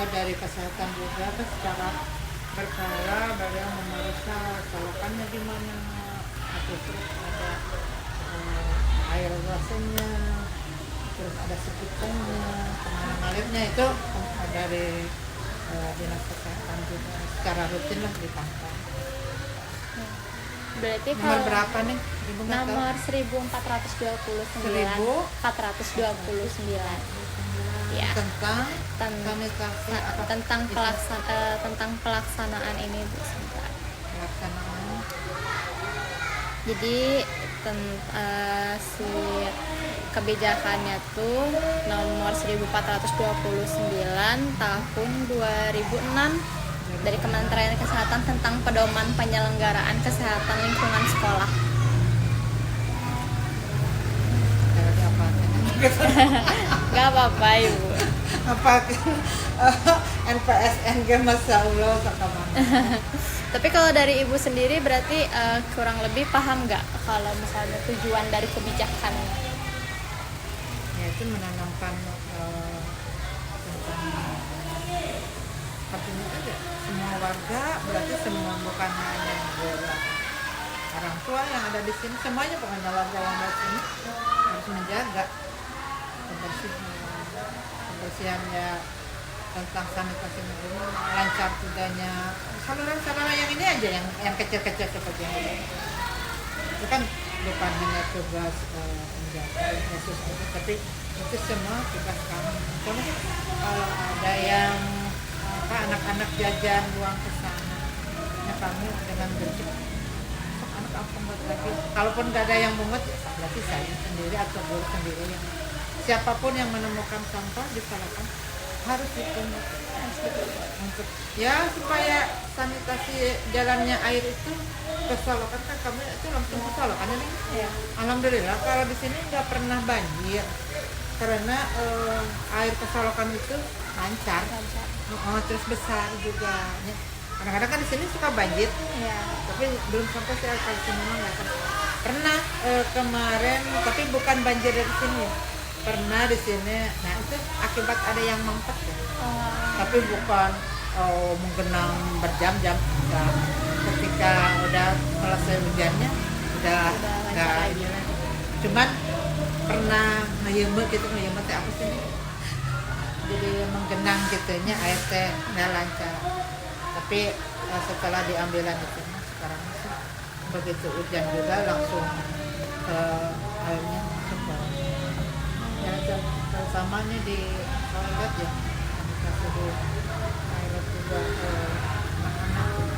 dari kesehatan juga kan secara berkala beliau memeriksa colokannya di mana atau terus ada air rasanya, terus ada sepitannya, kemana ngalirnya itu dari dinas kesehatan juga secara rutin lah dipantau. Berarti Nomor kalau berapa nih ibu nggak tahu? nomor 1429 429 ya, Tentang Ten- sanitasi apa tentang tentang pelaksanaan ini Bu Sinta. pelaksanaan Jadi si kebijakannya tuh nomor 1429 tahun 2006 dari Kementerian Kesehatan tentang pedoman penyelenggaraan kesehatan lingkungan sekolah. dari apa? Gak apa-apa Ibu. Apa NPSN ge Masya Allah sakamana. Tapi kalau dari Ibu sendiri berarti kurang lebih paham nggak kalau misalnya tujuan dari kebijakannya? Ya itu menanamkan tentang artinya aja semua warga, berarti semua bukan hanya orang tua yang ada di sini, semuanya pokoknya warga yang ada di sini harus menjaga kebersihannya tentang sanitasi lingkungan, lancar tidaknya saluran-saluran yang ini aja yang kecil-kecil seperti ini. Itu kan bukan hanya tugas menjaga khusus itu, tapi itu semua tugas kami. Contoh kalau ada yang anak-anak jajan buang ke sana, ya kami dengan gercep anak apa buat lagi. Kalaupun nggak ada yang mungut, ya berarti saya sendiri atau guru sendiri yang siapapun yang menemukan sampah disalahkan harus dipungut untuk ya supaya sanitasi jalannya air itu ke solokan kan kami itu langsung ke solokan nih. Ya. Alhamdulillah kalau di sini nggak pernah banjir karena air ke solokan itu lancar. Terus besar juga. Ya. Kadang-kadang kan di sini suka banjir, Ya. tapi belum sampai saya kali ini nggak pernah kemarin, tapi bukan banjir dari sini ya. Pernah di sini, nah itu akibat ada yang mampet ya. Tapi bukan menggenang berjam-jam. Nah, ketika udah selesai hujannya, udah nggak ini lagi. Cuman pernah ngeyemut gitu, ngeyemut apa sih? Jadi menggenang gitunya air teh nggak lancar. Tapi setelah diambilan itu sekarang sih begitu hujan juga langsung airnya masuk bawah. Ya samanya di toilet ya dikasih di toilet juga anak-anak.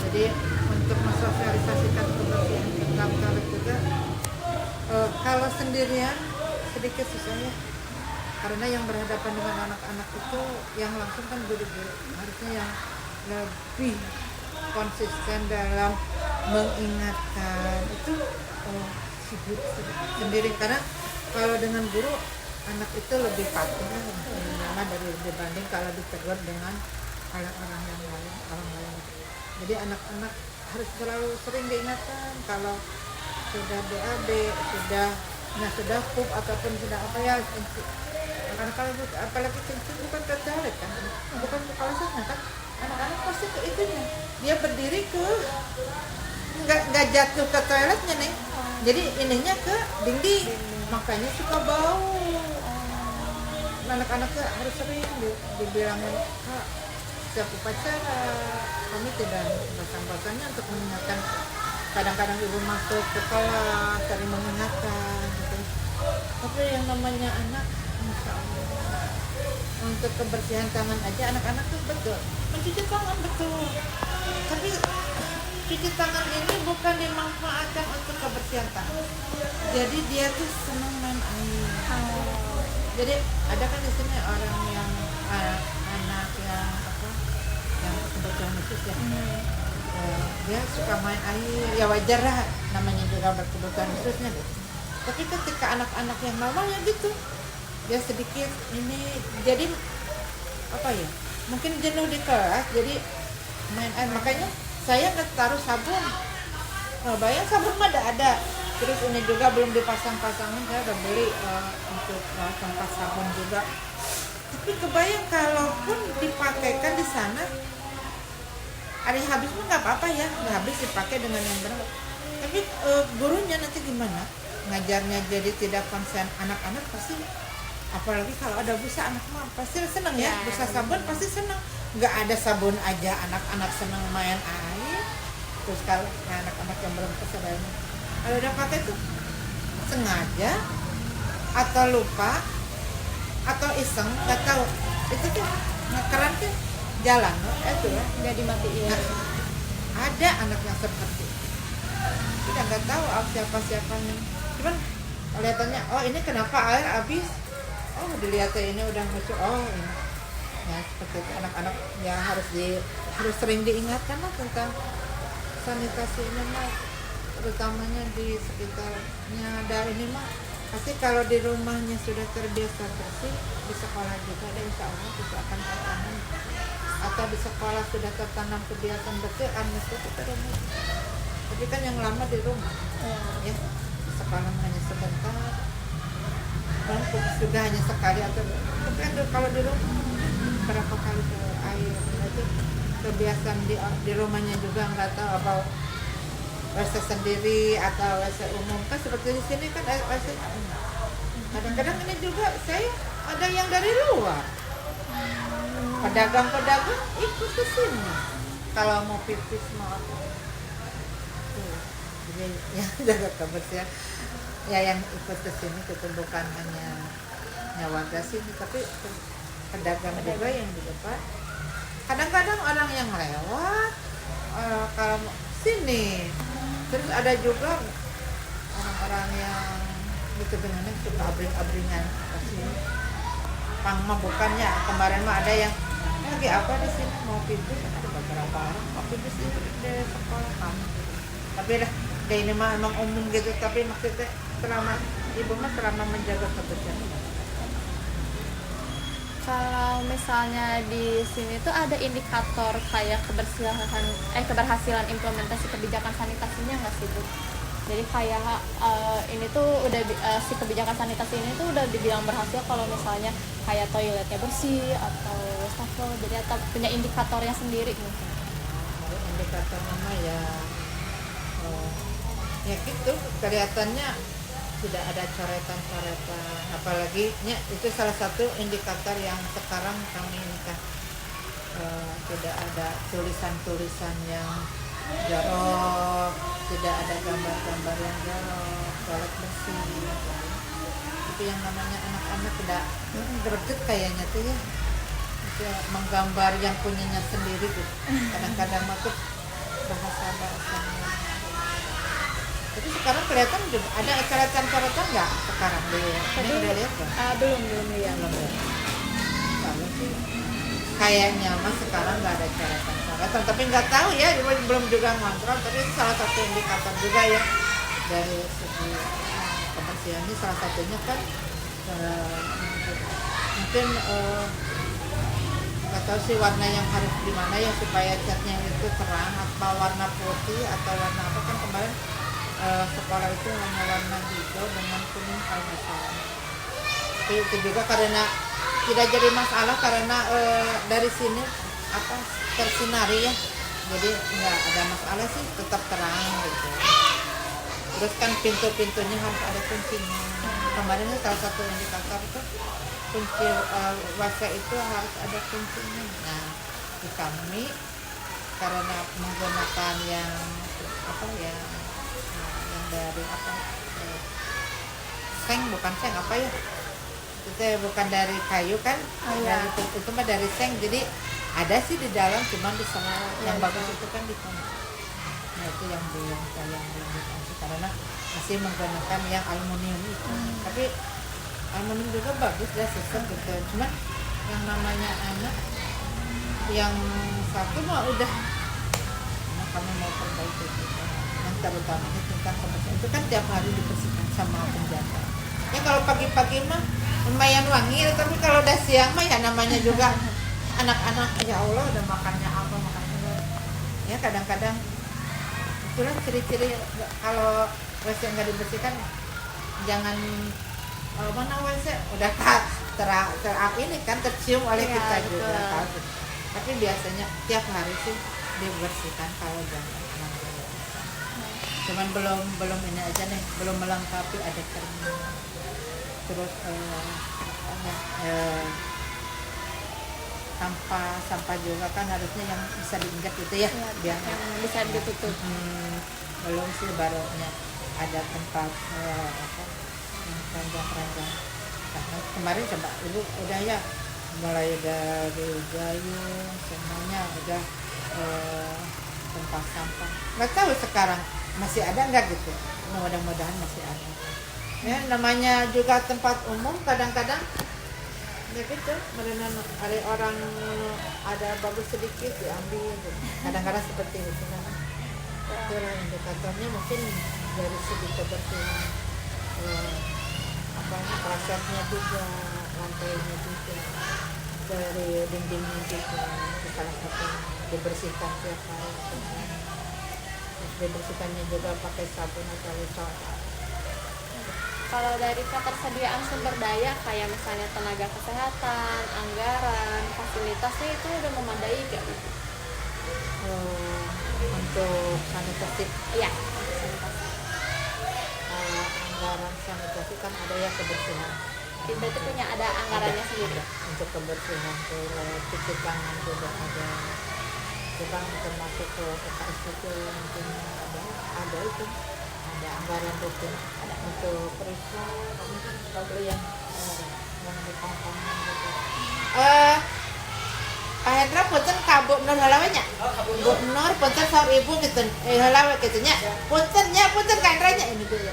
Jadi untuk mensosialisasikan kebersihan tentang toilet juga kalau sendirian sedikit susahnya karena yang berhadapan dengan anak-anak itu yang langsung kan guru-guru harusnya yang lebih konsisten dalam mengingatkan itu si guru sendiri karena kalau dengan guru anak itu lebih patuh dari dibanding kalau ditegur dengan orang yang lain orang lain. Jadi anak-anak harus selalu sering diingatkan kalau sudah BAB sudah pup ataupun sudah apa ya karena kalau apalagi kencing bukan ke toilet kan bukan ke kawasannya kan anak-anak pasti ke itunya dia berdiri ke nggak jatuh ke toiletnya nih jadi ininya ke dinding makanya suka bau anak-anak harus sering dibilangin Kak setiap upacara kami tidak bosan-bosannya untuk mengingatkan kadang-kadang ibu masuk ke kelas sering mengingatkan gitu. Tapi yang namanya anak Masya Allah untuk kebersihan tangan aja anak-anak tuh betul mencuci tangan betul tapi cuci tangan ini bukan dimanfaatkan untuk kebersihan tangan jadi dia tuh senang main air jadi ada kan di sini orang yang anak yang apa yang kebutuhan khusus ya dia suka main air ya wajar lah namanya juga berkebutuhan khususnya deh tapi ketika anak-anak yang normal ya gitu dia sedikit ini jadi apa ya mungkin jenuh di kelas jadi main air makanya saya nggak taruh sabun bayang sabun mah ada terus ini juga belum dipasang-pasangin saya udah beli untuk tempat sabun juga tapi kebayang kalaupun sana ada yang habis mah nggak apa-apa ya, nggak habis dipakai dengan yang benar. Tapi gurunya nanti gimana ngajarnya, jadi tidak konsen. Anak-anak pasti, apalagi kalau ada busa, anak mah pasti seneng ya, busa sabun pasti seneng. Nggak ada sabun aja anak-anak seneng main air. Terus kalau anak-anak yang belum kesadaran, kalau udah pakai tuh sengaja atau lupa atau iseng, nggak tahu, itu tuh keran tuh jalan itu ya nggak dimatiin. ada anak yang seperti itu. Kita nggak tahu siapa-siapanya, cuman kelihatannya oh ini kenapa air habis, oh dilihatnya ini udah muncul, oh ini ya seperti itu. Anak-anak ya harus sering diingatkan lah tentang sanitasi ini mah, terutamanya di sekitarnya ada ini mah. Pasti kalau di rumahnya sudah terbiasa bersih, di sekolah juga ada, insya Allah itu akan tertanam. Atau di sekolah sudah tertanam kebiasaan bersih, itu kita rumah. Tapi kan yang lama di rumah, ya sekolah hanya sebentar, bangku juga hanya sekali atau kan kalau di rumah berapa kali ke air, itu kebiasaan di rumahnya juga nggak tahu apa WC sendiri atau WC umum, kan seperti di sini kan WC umum. Kadang-kadang ini juga saya ada yang dari luar, pedagang-pedagang ikut ke sini kalau mau pipis mau apa. Jadi yang jaga kebersihan ya yang ikut ke sini itu bukan hanya warga sini, tapi pedagang juga yang di depan. Kadang-kadang orang yang lewat kalau mau sini, terus ada juga orang-orang yang gitu dengan suka abring-abringan ke sini. Mah bukannya kemarin mah ada yang lagi apa di sini mau pipis, ada beberapa orang mau pipis di sekolah kamu. Tapi dah ini mah emang umum gitu, tapi maksudnya selama ibu mah selama menjaga kebersihan. Kalau misalnya di sini tuh ada indikator kayak keberhasilan implementasi kebijakan sanitasinya nggak sih Bu? Jadi kayak ini tuh udah si kebijakan sanitasi ini tuh udah dibilang berhasil kalau misalnya kayak toiletnya bersih atau wastafel, jadi atau punya indikatornya sendiri mungkin. Indikator nama ya ya gitu, kelihatannya tidak ada coretan-coretan, apalagi itu salah satu indikator yang sekarang kami minta, tidak ada tulisan-tulisan yang jorok, tidak ada gambar-gambar yang jorok, toilet bersih. Itu yang namanya anak-anak tidak greget kayaknya tuh ya, itu menggambar yang punyanya sendiri tuh. Kadang-kadang mah tuh bahasa-bahasanya. Tapi sekarang kelihatan juga ada coretan-coretan nggak sekarang di ini udah lihat kan? Belum lihat. Kalau sih kayaknya mas sekarang nggak ada coretan-coretan, tapi nggak tahu ya, belum juga ngontrol. Tapi itu salah satu indikator juga ya dari segi kebersihan. Ini salah satunya kan mungkin nggak tahu sih warna yang harus gimana ya supaya catnya itu terang, atau warna putih atau warna apa. Kan kemarin sekolah itu hanya warna hijau dengan kuning kalau nggak salah. Tapi itu juga karena tidak jadi masalah karena dari sini apa tersinari ya, jadi nggak ada masalah sih, tetap terang gitu. Terus kan pintu-pintunya harus ada kuncinya. Kemarin itu salah satu indikator itu kunci WC itu harus ada kuncinya. Nah di kami karena menggunakan yang apa ya, yang dari apa seng, bukan seng apa ya, itu bukan dari kayu kan, dari itu mah dari seng, jadi ada sih di dalam, cuman di sana yang bagus itu kan di sana. Nah itu yang belum dikasih karena masih menggunakan yang aluminium itu. Tapi aluminium juga bagus ya, sistem gitu. Cuman yang namanya anak yang satu mah udah, nah, kami mau perbaiki gitu. Yang terutamanya tentang kebersihan itu kan tiap hari dibersihkan sama penjaga. Ya kalau pagi-pagi mah lumayan wangi, tapi kalau udah siang mah ya namanya juga anak-anak, ya Allah udah makannya apa, makannya ya kadang-kadang itulah ciri-ciri kalau WC nggak dibersihkan. Jangan mana WC udah ini kan tercium oleh kita juga. Tapi biasanya tiap hari sih dibersihkan kalau jangan mangga. Cuman belum ini aja nih, belum melengkapi ada terminal. Terus sampah juga kan harusnya yang bisa diinjak gitu ya, biar yang bisa ditutup. Belum sih, barunya ada tempat yang keranjang. Nah, kemarin coba ibu udah ya, mulai dari gayung semuanya udah tempat sampah. Nggak tahu sekarang masih ada nggak gitu, mudah-mudahan masih ada ya. Namanya juga tempat umum, kadang-kadang ya gitu, ada orang ada bagus sedikit diambil gitu. Kadang-kadang seperti itu kan. Itu indikatornya mungkin dari segi kebersihan prosesnya juga, lantainya juga, dari dindingnya juga, itu salah satu dibersihkan tiap hari. Terus dibersihkannya juga pakai sabun atau listrik. Kalau dari ketersediaan sumber daya kayak misalnya tenaga kesehatan, anggaran, fasilitasnya itu udah memadai gak? Untuk sanitasi, Iya, sanitasi. anggaran sanitasi kan ada ya kebersihan. Berarti punya ada anggarannya sendiri. Untuk kebersihan, terus cuci tangan juga ada. Kita termasuk ke UKS itu mungkin ada itu. Ada anggaran rutin, ada untuk periksa, mungkin kalau yang dipangkangan gitu. Pak Hendra punten kabuk nur halawanya. Bu Nur punten sahur ibu gitu. Halawa gitu nya. Punten Kak Hendranya ini dulu.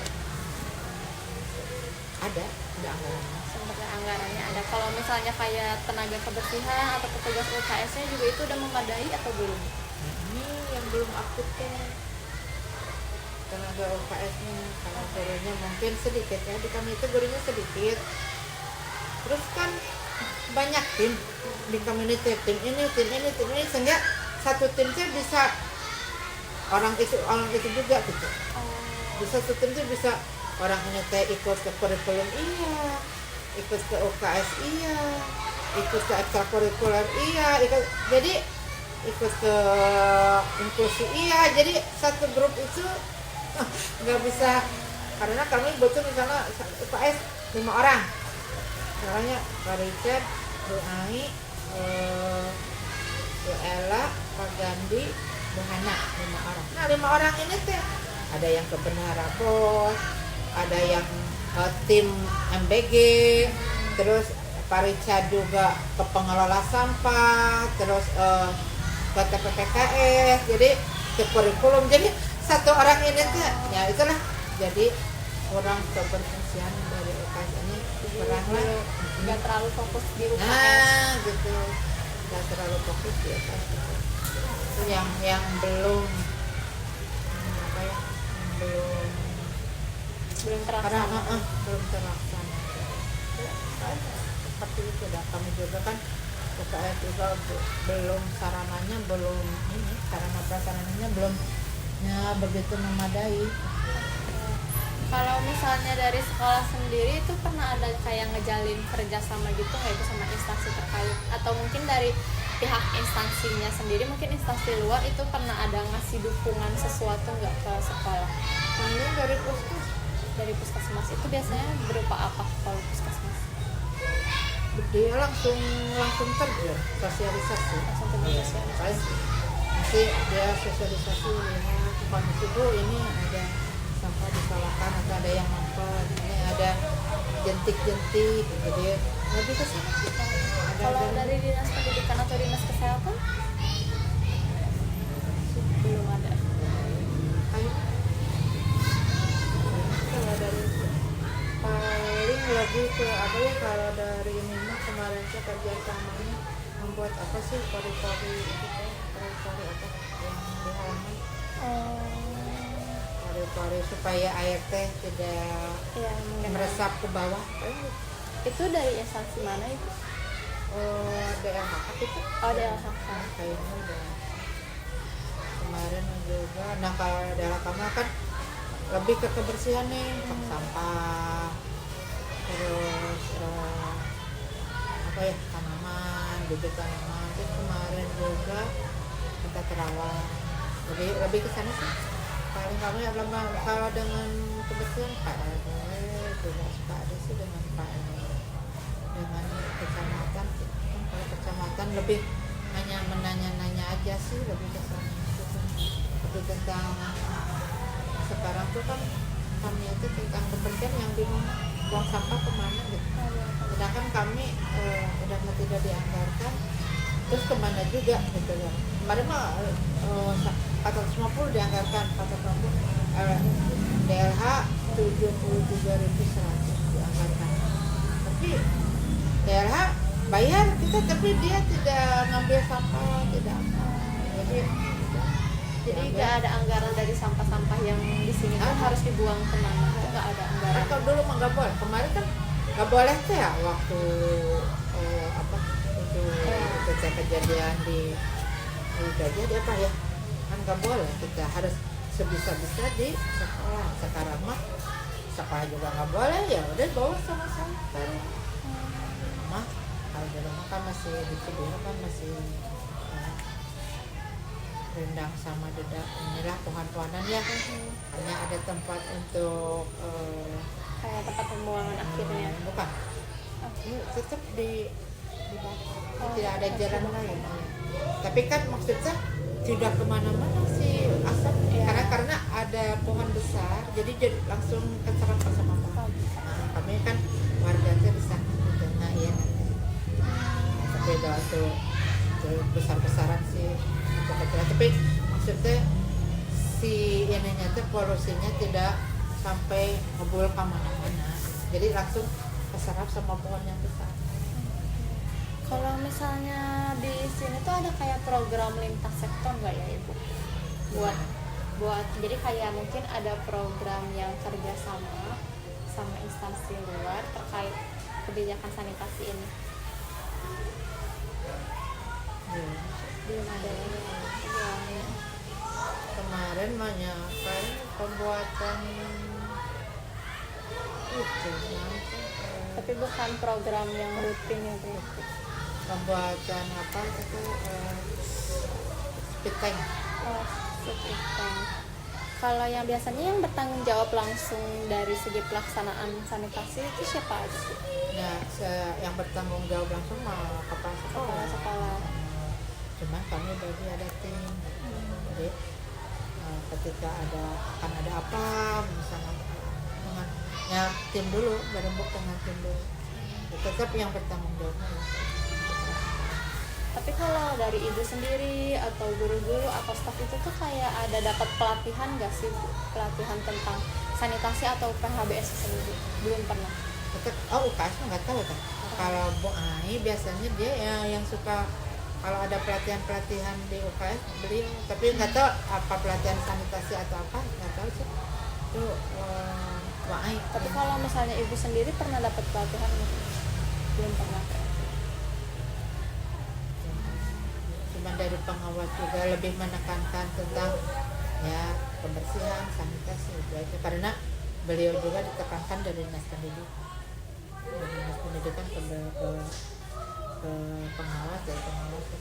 Ada anggarannya. Sumber anggarannya ada. Kalau misalnya kayak tenaga kebersihan atau petugas UKS-nya juga itu udah memadai atau belum? Ini yang belum aktif kan. Tenaga UKS-nya, kalau gurunya mungkin sedikit ya, di kami itu gurunya sedikit. Terus kan banyak tim di community, tim ini, sehingga satu tim itu bisa orang itu juga gitu. Bisa satu tim itu bisa orang ini ikut ke kurikulum iya, ikut ke UKS iya, ikut ke ekstrakurikuler iya, jadi ikut ke inklusi iya. Jadi satu grup itu nggak bisa, karena kami butuh misalnya UKS 5 orang, misalnya Pak Richard, Bu Ai, Bu Ella, Pak Gandhi, Bu Hana, 5 orang. Nah 5 orang ini teh ada yang ke bendahara pos, ada yang tim MBG, terus Pak Richard juga ke pengelola sampah, terus ke TPPKS, jadi ke kurikulum. Jadi satu orang ini tuh ya itulah, jadi kurang kebersihan dari UKS ini kurang lah, nggak terlalu fokus di UKS. nah gitu, nggak terlalu fokus di UKS itu yang belum apa ya, belum terlaksana. Belum terlaksana seperti itu. Dan kami juga kan UKS juga belum sarananya, belum ini sarana prasarananya belum ya begitu memadai. Kalau misalnya dari sekolah sendiri itu pernah ada kayak ngejalin kerjasama gitu nggak itu sama instansi terkait, atau mungkin dari pihak instansinya sendiri, mungkin instansi luar itu pernah ada ngasih dukungan sesuatu nggak ke sekolah? Ini dari puskesmas itu biasanya berupa apa kalau puskesmas? Dia langsung terjun sosialisasi. Langsung terjun sosialisasi. Nanti dia sosialisasi, lihat kondisi Bu ini ada sampah disalahkan atau ada yang mampet, ini ada jentik-jentik, jadi lebih ke sana sih. Kalau dari dinas pendidikan atau dinas kesehatan belum ada. Kalau dari paling lebih ke apa ya, kalau dari ini mah kemarin saya kerja samanya membuat apa sih, pori-pori itu kan, pori-pori apa yang di halaman, pori-pori supaya air teh tidak meresap ke bawah. Itu dari instansi mana itu? DLHK itu. DLHK. Kayaknya udah kemarin juga. Nah kalau DLHK mah kan lebih ke kebersihan nih, sampah, terus apa ya, tanaman, bibit tanaman. Terus kemarin ke Kota Terawan. Lebih ke sana sih. Paling kami ya kalau dengan kebersihan Pak RW juga suka ada sih dengan Pak RW, dengan kecamatan. Kan kalau kecamatan lebih hanya menanya-nanya aja sih, lebih ke sana gitu. Lebih tentang sekarang tuh kan kami itu tentang kebersihan yang bingung buang sampah kemana gitu. Sedangkan kami udah tidak dianggarkan, terus kemana juga gitu ya. Kemarin mah 450 dianggarkan, 450 DLH 73.100 dianggarkan. Tapi DLH bayar kita, tapi dia tidak ngambil sampah, tidak apa. Jadi nggak ada anggaran dari sampah-sampah yang di sini kan harus dibuang kemana, nggak ada anggaran. Kalau dulu mah nggak boleh, kemarin kan nggak boleh tuh ya waktu apa itu kejadian di Gajah di apa ya, kan nggak boleh, kita harus sebisa-bisa di sekolah. Sekarang mah sekolah juga nggak boleh, ya udah bawa sama-sama mah. Kalau di rumah kan masih di Cibinong kan masih rendang sama dedak, inilah pohon-pohonan ya. Hanya ada tempat untuk Kayak tempat pembuangan akhirnya. bukan, ini tetap di bawah, tidak ada jalan lain. Tapi kan maksudnya tidak kemana-mana sih asap ya. Karena ada pohon besar, jadi langsung keserap sama pohon. Nah, kami kan warganya di sana gitu. Nah ya, sepeda tuh besar-besaran sih, tapi maksudnya si ininya tuh polusinya tidak sampai ngebul kemana-mana, jadi langsung keserap sama pohon yang besar. Kalau misalnya di sini tuh ada kayak program lintas sektor nggak ya Ibu? Buat jadi kayak mungkin ada program yang kerjasama sama instansi luar terkait kebijakan sanitasi ini. Belum ada ya. Kemarin banyak kayak pembuatan itu, Tapi bukan program yang rutin ya Bu. pembuatan apa itu speed tank. Oh, speed tank. Kalau yang biasanya yang bertanggung jawab langsung dari segi pelaksanaan sanitasi itu siapa aja sih? Ya, yang bertanggung jawab langsung mah kepala Kepala sekolah. Cuman kami bagi ada tim. Jadi ketika akan ada apa misalnya dengan ya tim dulu, berembuk dengan tim dulu. Tetap yang bertanggung jawab. Tapi kalau dari Ibu sendiri atau guru-guru atau staf itu tuh kayak ada dapat pelatihan nggak sih Bu? Pelatihan tentang sanitasi atau PHBS sendiri? Belum pernah. UKS mah nggak tahu kan. Kalau Bu Ai biasanya dia yang suka kalau ada pelatihan di UKS beliau, tapi nggak tahu apa pelatihan sanitasi atau apa, nggak tahu sih. Itu Bu Ai. Tapi kalau misalnya Ibu sendiri pernah dapat pelatihan nggak? Belum pernah. Cuma dari pengawas juga lebih menekankan tentang ya kebersihan, sanitasi itu aja, karena beliau juga ditekankan dari dinas pendidikan. Dari dinas pendidikan ke pengawas, dari pengawas ke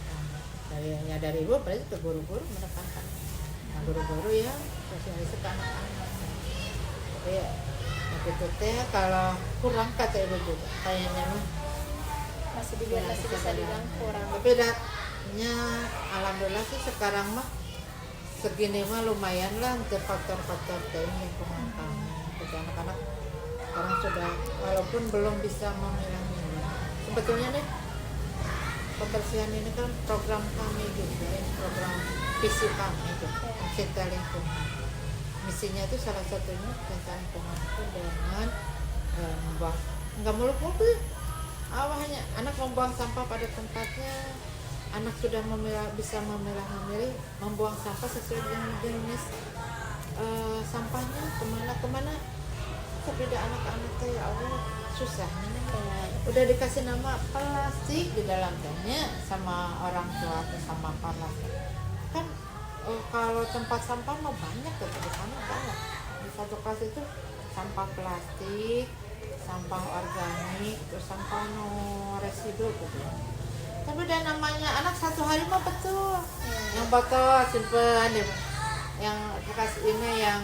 dari ibu berarti ke guru-guru menekankan. Nah guru-guru ya sosialisasi ke anak-anak. Tapi ya begitu teh kalau kurang kata ibu juga kayaknya mah Masih bisa dibilang kurang. tapi datanya alhamdulillah sih sekarang mah segini mah lumayan lah untuk faktor-faktor lingkungan kami. Jadi anak-anak sekarang sudah walaupun belum bisa memilah-milah. Sebetulnya nih kebersihan ini kan program kami juga, program visi kami itu cinta lingkungan. Misinya itu salah satunya cinta lingkungan itu dengan membuang nggak muluk-muluk, hanya anak membuang sampah pada tempatnya. Anak sudah bisa memilah-milih, membuang sampah sesuai dengan jenis sampahnya kemana. Tapi ada anak-anak tuh ya Allah susahnya nih. Udah dikasih nama plastik di dalamnya sama orang tua atau sama plastik. Kan kalau tempat sampah mah banyak tuh di sana banyak. Di satu kelas itu sampah plastik, sampah organik, terus sampah no residu gitu. Tapi udah namanya anak 1 hari mah betul. Yang botol simpen, yang bekas ini yang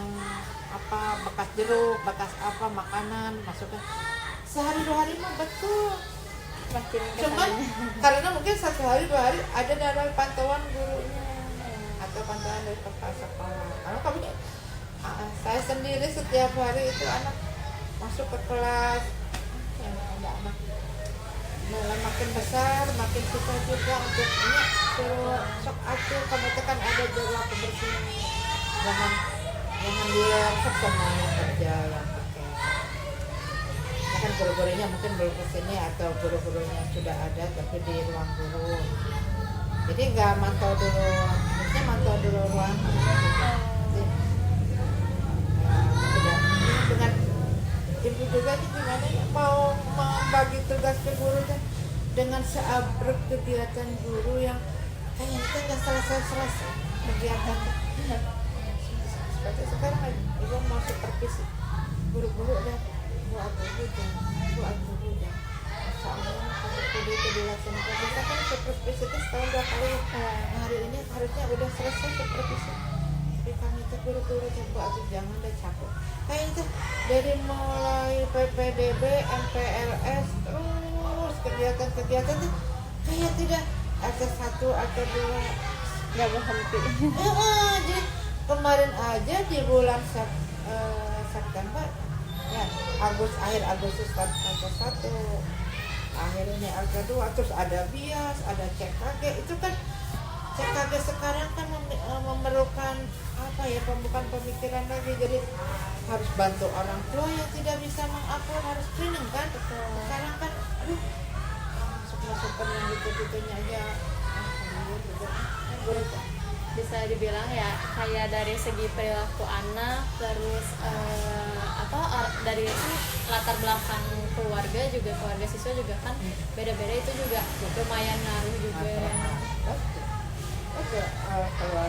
apa bekas jeruk, bekas apa makanan masukkan. Sehari 2 hari mah betul. makin Cuman kesana. karena mungkin 1 hari 2 hari ada dalam pantauan gurunya atau pantauan dari kepala sekolah. Karena kami saya sendiri setiap hari itu anak masuk ke kelas yang ada anak makin besar makin susah juga untuk ini suruh sok atur kamu tekan ada jadwal kebersihan jangan dia sok sama yang kerja yang pakai ya kan guru-gurunya mungkin belum kesini atau guru-gurunya sudah ada tapi di ruang guru jadi nggak mantau dulu maksudnya mantau dulu ruang tidak dengan ibu juga nih gimana ya mau membagi tugas ke gurunya dengan seabrek kegiatan guru yang kayaknya itu nggak selesai kegiatan seperti sekarang ibu mau supervisi guru-guru udah buat guru dan Masya Allah kalau kudu itu dilaksanakan bisa kan supervisi itu setahun 2 kali hari ini harusnya udah selesai supervisi tapi kami itu guru-guru coba aja jangan deh capek kayaknya itu dari mulai PPDB, MPLS terus kegiatan-kegiatan tuh kayak tidak ada 1 atau 2 nggak berhenti. jadi kemarin aja di bulan September ya akhir Agustus angka 1 akhir ini angka 2 terus ada bias ada CKG itu kan CKG sekarang kan memerlukan apa ya pembukaan pemikiran lagi jadi harus bantu orang tua yang tidak bisa mengupload harus training kan sekarang kan aduh masuk yang gitu-gitunya aja Bisa dibilang ya kayak dari segi perilaku anak terus dari latar belakang keluarga juga keluarga siswa juga kan beda-beda itu juga lumayan ngaruh juga. Kalau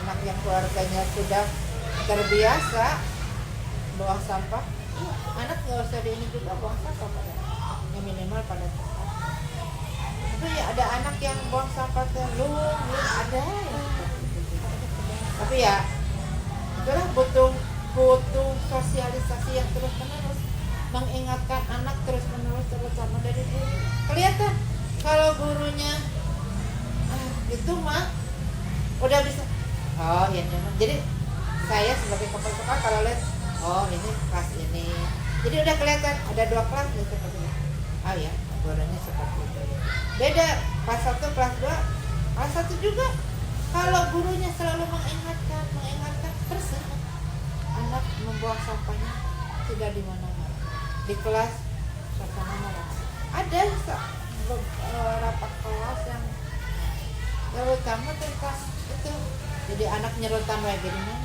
anak yang keluarganya sudah terbiasa buang sampah anak nggak usah di ini juga buang sampah ya minimal pada tempat tapi ya ada anak yang buang sampah terlung ada ya tapi ya itulah butuh sosialisasi yang terus menerus mengingatkan anak terus menerus terutama dari guru kelihatan kalau gurunya itu mah udah bisa oh ya jadi saya sebagai kepala sekolah kalau lihat oh ini kelas ini jadi udah kelihatan ada 2 kelas nih seperti ini oh ya gurunya seperti itu beda kelas 1 kelas 2 kelas 1 juga kalau gurunya selalu mengingatkan bersih anak membuang sampahnya tidak di mana-mana di kelas suasana malah ada rapat kelas yang terutama tentang itu jadi anak nyerotan lagi di mana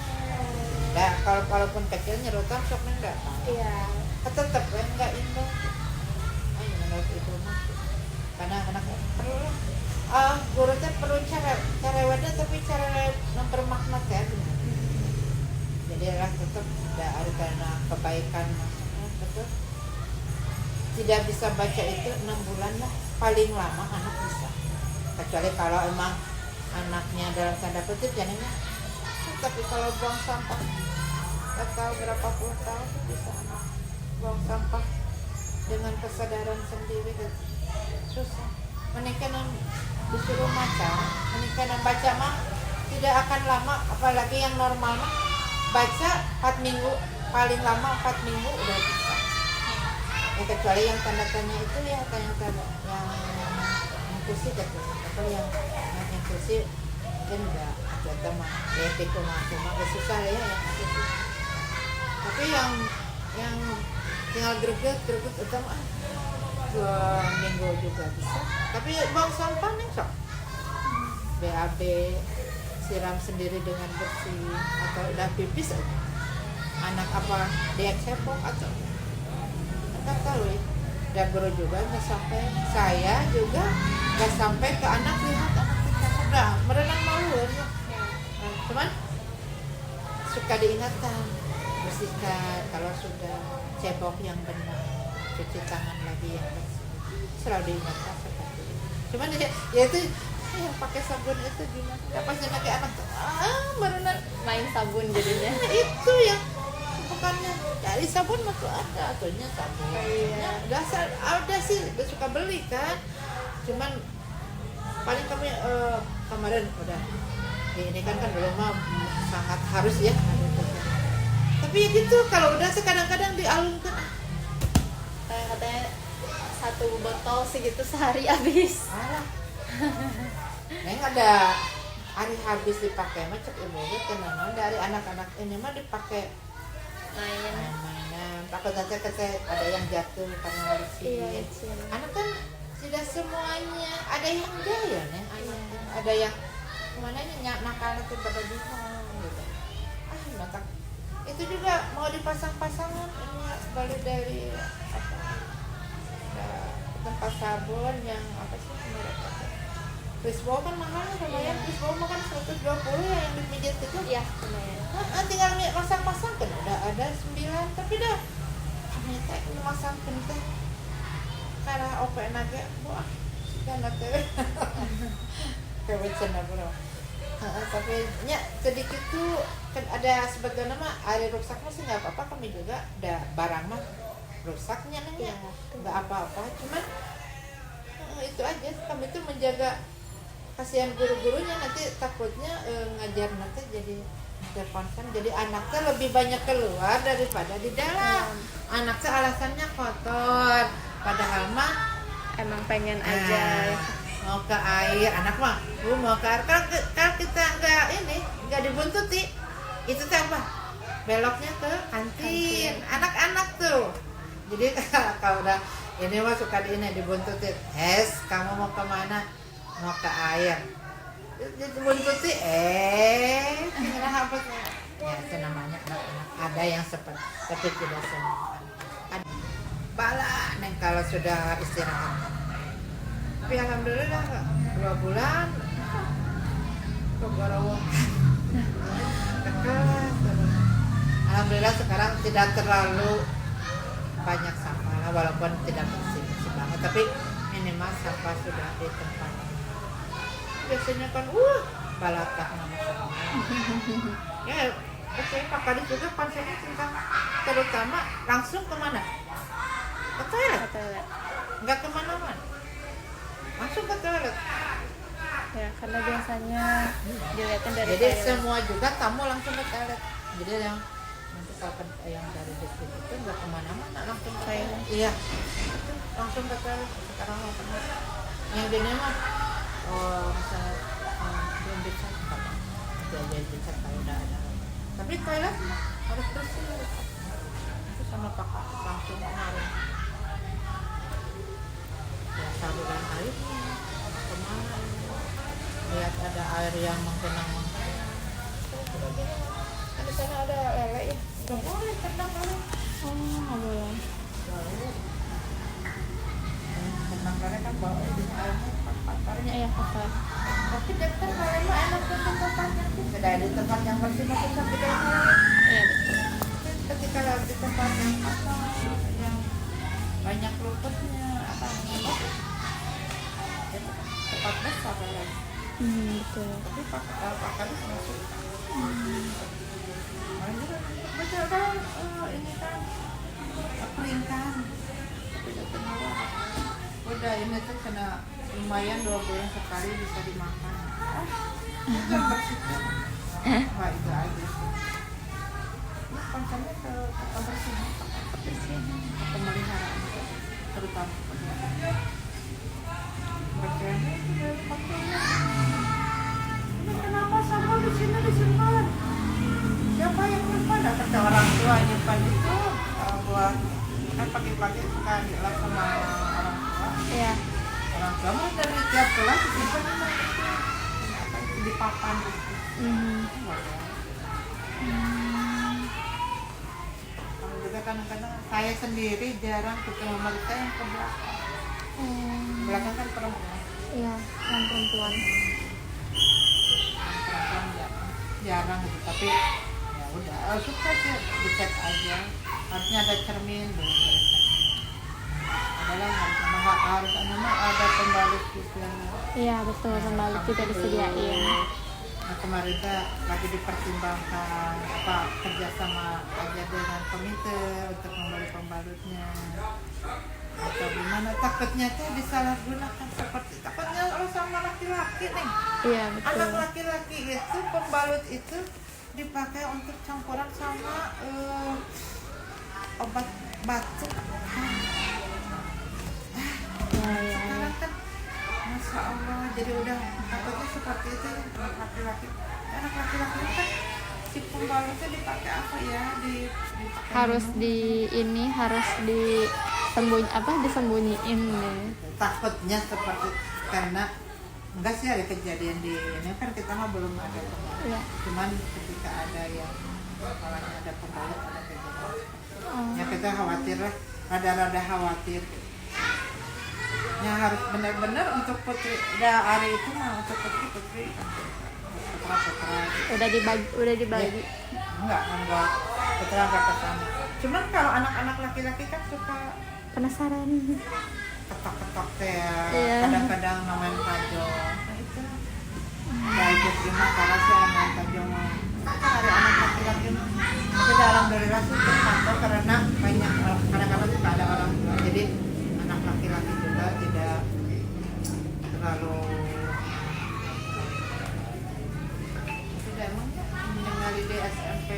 nah kalaupun kecil nyerotan sok enggak Iya. tetap enggak indah ayo menurut itu mah karena anaknya perlu guru teh perlu cara wadah tapi cara bermakna teh jadi lah tetap tidak ada karena kebaikan maksudnya betul tidak bisa baca itu 6 bulan lah paling lama anak bisa kecuali kalau emang anaknya dalam tanda kutip jadinya tapi kalau buang sampah nggak tahu berapa puluh tahun bisa anak buang sampah dengan kesadaran sendiri susah menikah disuruh baca mah tidak akan lama apalagi yang normal mah baca 4 minggu paling lama 4 minggu udah bisa ya kecuali yang tanda-tanya itu ya tanda-tanda yang inklusif atau yang inklusif mungkin enggak ada mah DP cuma susah ya yang inklusif tapi yang tinggal greget itu mah 2 minggu juga bisa tapi buang sampah nih sok BAB siram sendiri dengan bersih atau udah pipis aja anak apa dia cepok atau nggak tahu ya dan guru juga nggak sampai saya juga nggak sampai ke anak lihat anak kita udah merenang malu ya cuman suka diingatkan bersihkan kalau sudah cebok yang benar cuci tangan lagi yang bersih selalu diingatkan seperti itu cuman ya itu yang pakai sabun itu gimana ya, pas dia pakai anak tuh berenang main sabun jadinya. itu yang bukannya dari sabun mah tuh ada atunya sabun Iya. dasar ada sih udah suka beli kan cuman paling kami kemarin udah ini kan belum mah sangat harus ya gitu kan. Tapi ya gitu kalau udah kadang-kadang dialungkan Kayak katanya 1 botol segitu sehari habis. alah neng ada hari habis dipakai mah cek ibu kenapa dari anak-anak ini mah dipakai mainan takut nanti ada yang jatuh karena licin. Iya, licin. Anak kan tidak semuanya ada yang gaya nih ada yang kemana nakal itu pada bingung gitu maka itu juga mau dipasang-pasangan ini balik dari apa tempat sabun yang apa sih mereka Frisbee kan mahal lumayan Frisbee mah kan 120 ya yang dipijat itu Iya, lumayan. tinggal pasang-pasang kan udah ada 9 tapi dah kami teh masang teh karena OP naga wah karena teh kewet cenah bro tapi nya sedikit tuh kan ada sebagian nama ada rusaknya sih nggak apa-apa kami juga ada barang mah rusaknya nanya nggak apa-apa cuman itu aja kami tuh menjaga kasihan guru-gurunya nanti takutnya ngajar nanti jadi terkonsen jadi anaknya lebih banyak keluar daripada di dalam anaknya alasannya kotor padahal mah Emang pengen aja. mau ke air anak mah mau ke air kalau kita nggak dibuntuti itu teh apa beloknya ke kantin anak-anak tuh jadi kalau udah ini mah suka dibuntutin kamu mau kemana mau ke air dibuntuti kira apa ya itu namanya anak-anak ada yang seperti tapi tidak semua ada bala neng kalau sudah istirahat tapi alhamdulillah 2 bulan kegorowo kekelas alhamdulillah sekarang tidak terlalu banyak sampah lah walaupun tidak bersih banget tapi minimal sampah sudah di tempat biasanya kan balatak nama semua ya oke Pak Kadis juga konsepnya tentang terutama langsung kemana ke toilet nggak kemana-mana langsung ke toilet Ya, karena biasanya dilihatin dari jadi toilet. semua juga tamu langsung ke toilet jadi yang nanti kalau yang dari distrik itu nggak kemana-mana langsung ke toilet iya itu langsung ke toilet sekarang mau pernah yang di mah misalnya belum bisa apa dia bisa kalau udah ada tapi toilet mah harus bersih itu sama Pak langsung kemarin ya saluran air kemana lihat ada air yang menggenang kan di sana ada lele ya nggak boleh tenang lele nggak boleh. tenang lele kan bawa di airnya pakarnya Iya, apa? tapi dekat lele mah enak tuh tempatnya tidak di tempat yang bersih masih sampai dalam lele Iya, betul. ketika di tempat yang kotor yang banyak luputnya apa itu tempat besar lele Betul. tapi Pak Kadis masuk betul kan ini kan peringkan udah ini tuh kena lumayan 2 bulan sekali bisa dimakan wah itu aja ini konsennya ke kebersihan pemeliharaan terutama berjalannya kenapa sama di sini disimpan siapa yang nyimpan ada kata orang tua nyimpan itu buat kan pagi-pagi suka dilap sama orang tua Iya. orang tua mah dari tiap kelas disimpan di papan gitu kalau juga kadang-kadang saya sendiri jarang ketemu mereka yang ke belakang kan perempuan Iya, yang perempuan. jarang gitu tapi ya udah suka sih dicek aja harusnya ada cermin belum ada cermin adalah harus harus ada pembalut juga. Iya betul, pembalut juga disediain. Nah, kemarin teh lagi dipertimbangkan kerjasama aja dengan komite untuk membeli pembalutnya. Atau gimana, takutnya tuh disalahgunakan takutnya orang sama laki-laki nih. Iya betul. Anak laki-laki itu pembalut itu dipakai untuk campuran sama obat batuk. Sekarang kan Masya Allah, jadi udah takutnya seperti itu anak laki-laki kan si pembalutnya dipakai apa ya dipakai Harus disembunyiin nih. takutnya seperti karena enggak sih ada kejadian di ini kan kita mah belum ada pembalut. Iya. Cuman ketika ada yang kepalanya ada pembalut ada kejadian. Ya kita khawatir lah, rada-rada khawatir. Ya harus benar-benar untuk putri hari itu mah untuk putri putra Udah dibagi. Enggak putra enggak kesana. Cuman kalau anak-anak laki-laki kan suka Penasaran. ketok-ketok teh Iya. kadang-kadang main kajong. Nah itu baik terima kasih main kajong. Kan ada anak laki-laki tapi alhamdulillah sih terpantau karena banyak kadang-kadang suka ada orang tua. Jadi anak laki-laki juga tidak terlalu tidak emangnya mendengar di SMP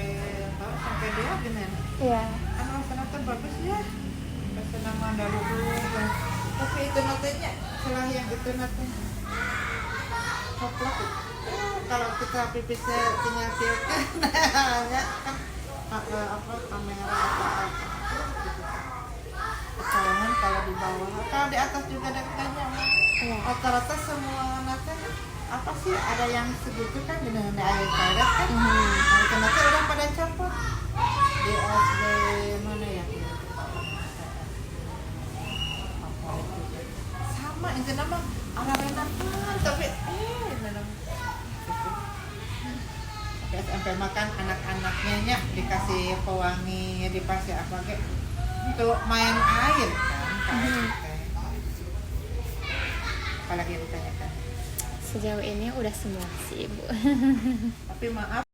atau sampai dia gimana? Iya. Kan rasanya tuh bagus ya, bahasa nama dahulu kan. Tapi itu notenya salah yang itu notenya koplak itu. Kalau kita pipisnya tinggal filter, ya kan kamera apa gitu. Kecolongan kalau di bawah, kalau di atas juga ada kayaknya. Iya. Rata-rata semua notnya apa sih ada yang segitu kan dengan air toilet kan. Nah, itu notnya udah pada campur di SD mana ya? Sama itu nama ala-ala tapi memang SMP makan anak-anaknya nya dikasih pewangi dikasih apa kayak untuk main air kan apalagi yang ditanyakan Sejauh ini udah semua sih Ibu. tapi maaf